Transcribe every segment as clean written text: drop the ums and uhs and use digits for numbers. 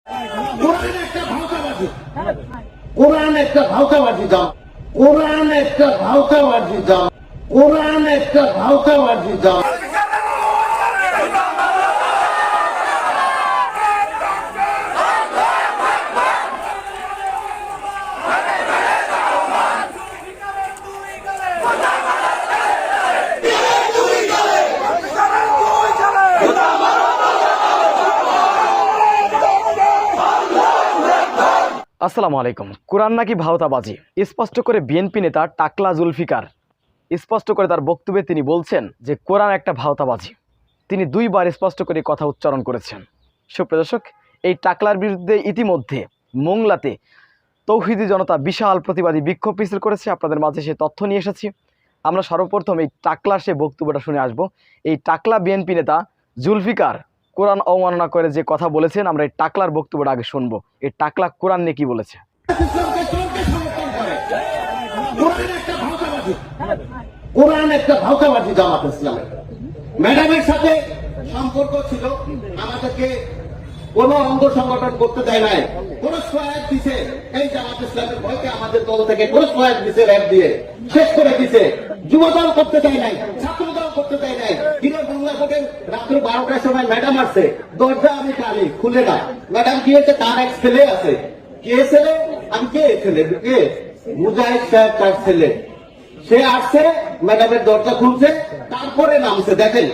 কোরআন একটা ভাওতাবাজি, কোরআন একটা ভাওতাবাজি দাম, কোরআন একটা ভাওতাবাজি দাম, কোরআন একটা ভাওতাবাজি দাম। আসসালামু আলাইকুম। কোরআন নাকি ভাওতাবাজি, স্পষ্ট করে বিএনপি নেতা টাকলা জুলফিকার স্পষ্ট করে তার বক্তব্যে তিনি বলছেন যে কোরআন একটা ভাওতাবাজি। তিনি দুইবার স্পষ্ট করে কথা উচ্চারণ করেছেন। সুপ্রিয় দর্শক, এই টাকলার বিরুদ্ধে ইতিমধ্যে মোংলাতে তৌহিদি জনতা বিশাল প্রতিবাদী বিক্ষোভ মিছিল করেছে। আপনাদের মাঝে সে তথ্য নিয়ে এসেছি। আমরা সর্বপ্রথম এই টাকলার সে বক্তব্যটা শুনে আসব। এই টাকলা বিএনপি নেতা জুলফিকার কোরআন অবমাননা করে যে কথা বলেছেন, আমরা এই টাকলার বক্তব্যটা আগে শুনবো। এই টাকলা কোরআন নিয়ে কি বলেছে। কোরআন একটা ভাওতাবাজি জামাত ইসলামের। ম্যাডামের সাথে সম্পর্ক ছিল, আমাদেরকে কোন অঙ্গ সংগঠন করতে দেয় নাই, কোন সহায়ক দিছে এই জামাত ইসলামের ভয়কে আমাদের দল থেকে কোন সহায়ক দিছে, র্যাব দিয়ে শেষ করে দিছে। যুবদল করতে দেয় নাই, ছাত্রদল করতে দেয় নাই। কিনে বাংলা ভোটের রাত্র 12টার সময় ম্যাডাম আসছে, দরজা আমি টানি খুলে না। ম্যাডাম কি হয়েছে, তার এক ছেলে আছে। কে ছেলে? আমি কে ছেলে? কে? মুজাহিদ সাহেব তার ছেলে। সে আসছে, ম্যাডামের দরজা খুলছে, তারপরে নামছে। দেখেন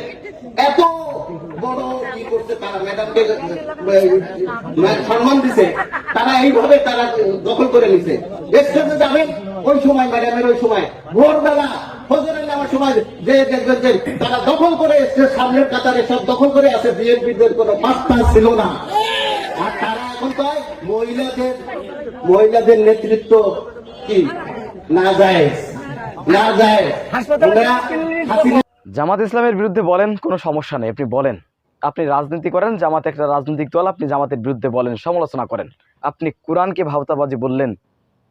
এত বড় কি করছে তারা, ম্যাডামকে সম্মান দিছে, তারা এইভাবে তারা দখল করে নিছে। স্টেজে যাবেন ওই সময়, ম্যাডামের ওই সময় ভোরবেলা ফজরের নামার সময় যে দেখবেন যে তারা দখল করে এসছে, সামনের কাতারে সব দখল করে আছে। বিএনপিদের কোনো পাত্তা ছিল না। আর তারা এখন কয় মহিলাদের নেতৃত্ব কি না যায়, না যায়। জামাত ইসলামের বিরুদ্ধে বলেন, কোনো সমস্যা নেই, আপনি বলেন। আপনি রাজনীতি করেন, জামাত একটা রাজনৈতিক দল, আপনি জামাতের বিরুদ্ধে বলেন, সমালোচনা করেন। আপনি কোরআনকে ভাওতাবাজি বললেন,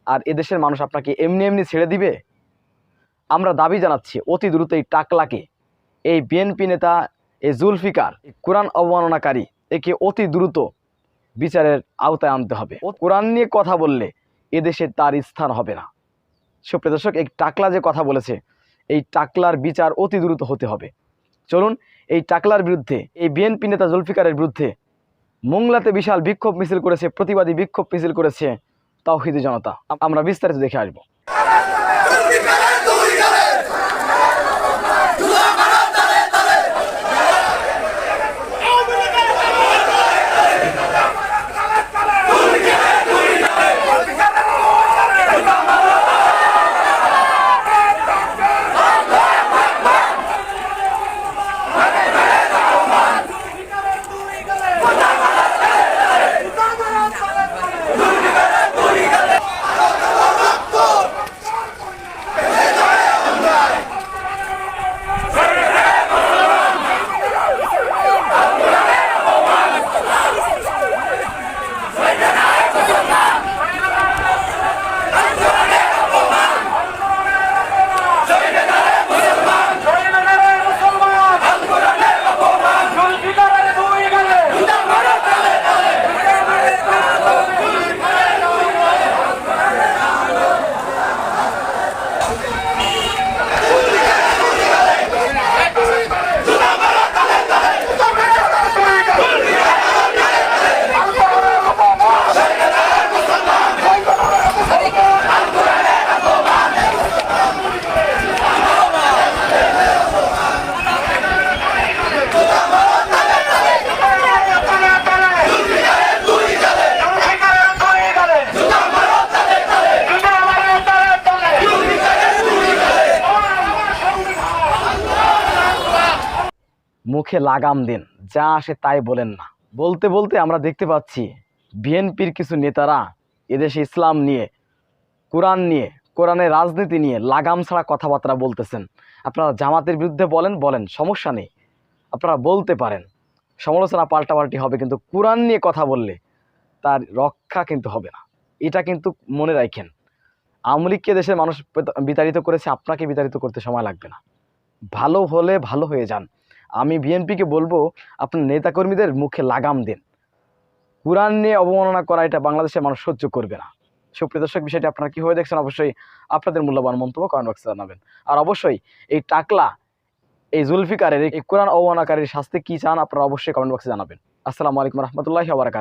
আর এদেশের মানুষ আপনাকে এমনি এমনি ছেড়ে দিবে? আমরা দাবি জানাচ্ছি অতি দ্রুত এই টাকলাকে, এই বিএনপি নেতা এই জুলফিকার কোরআন অবমাননাকারী, একে অতি দ্রুত বিচারের আওতায় আনতে হবে। ও কোরআন নিয়ে কথা বললে এদেশে তার স্থান হবে না। সুপ্রিয় দর্শক, এই টাকলা যে কথা বলেছে, এই টাকলার বিচার অতি দ্রুত হতে হবে। চলুন, এই টাকলার বিরুদ্ধে, এই বিএনপি নেতা জুলফিকারের বিরুদ্ধে মোংলাতে বিশাল বিক্ষোভ মিছিল করেছে, প্রতিবাদী বিক্ষোভ মিছিল করেছে তাওহিদি জনতা। আমরা বিস্তারিত দেখে আসবো। মুখে লাগাম দেন, যা আসে তাই বলেন না। বলতে বলতে আমরা দেখতে পাচ্ছি বিএনপির কিছু নেতারা এদেশে ইসলাম নিয়ে, কোরআন নিয়ে, কোরআনের রাজনীতি নিয়ে লাগাম ছাড়া কথাবার্তা বলতেছেন। আপনারা জামাতের বিরুদ্ধে বলেন, সমস্যা নেই, আপনারা বলতে পারেন, সমালোচনা পাল্টাপাল্টি হবে, কিন্তু কোরআন নিয়ে কথা বললে তার রক্ষা কিন্তু হবে না। এটা কিন্তু মনে রাখেন। আওয়ামী লীগকে দেশের মানুষ বিতাড়িত করেছে, আপনাকে বিতাড়িত করতে সময় লাগবে না। ভালো হলে ভালো হয়ে যান। আমি বিএনপিকে বলবো, আপনার নেতাকর্মীদের মুখে লাগাম দিন। কোরআন নিয়ে অবমাননা করা এটা বাংলাদেশের মানুষ সহ্য করবে না। সুপ্রিয় দর্শক, বিষয়টি আপনারা কীভাবে দেখছেন অবশ্যই আপনাদের মূল্যবান মন্তব্য কমেন্ট বক্সে জানাবেন। আর অবশ্যই এই টাকলা এই জুলফিকারের এই কোরআন অবমাননাকারীর শাস্তি কী চান আপনারা অবশ্যই কমেন্ট বক্সে জানাবেন। আসসালামু আলাইকুম রহমতুল্লাহি ওয়া বারাকাতুহু।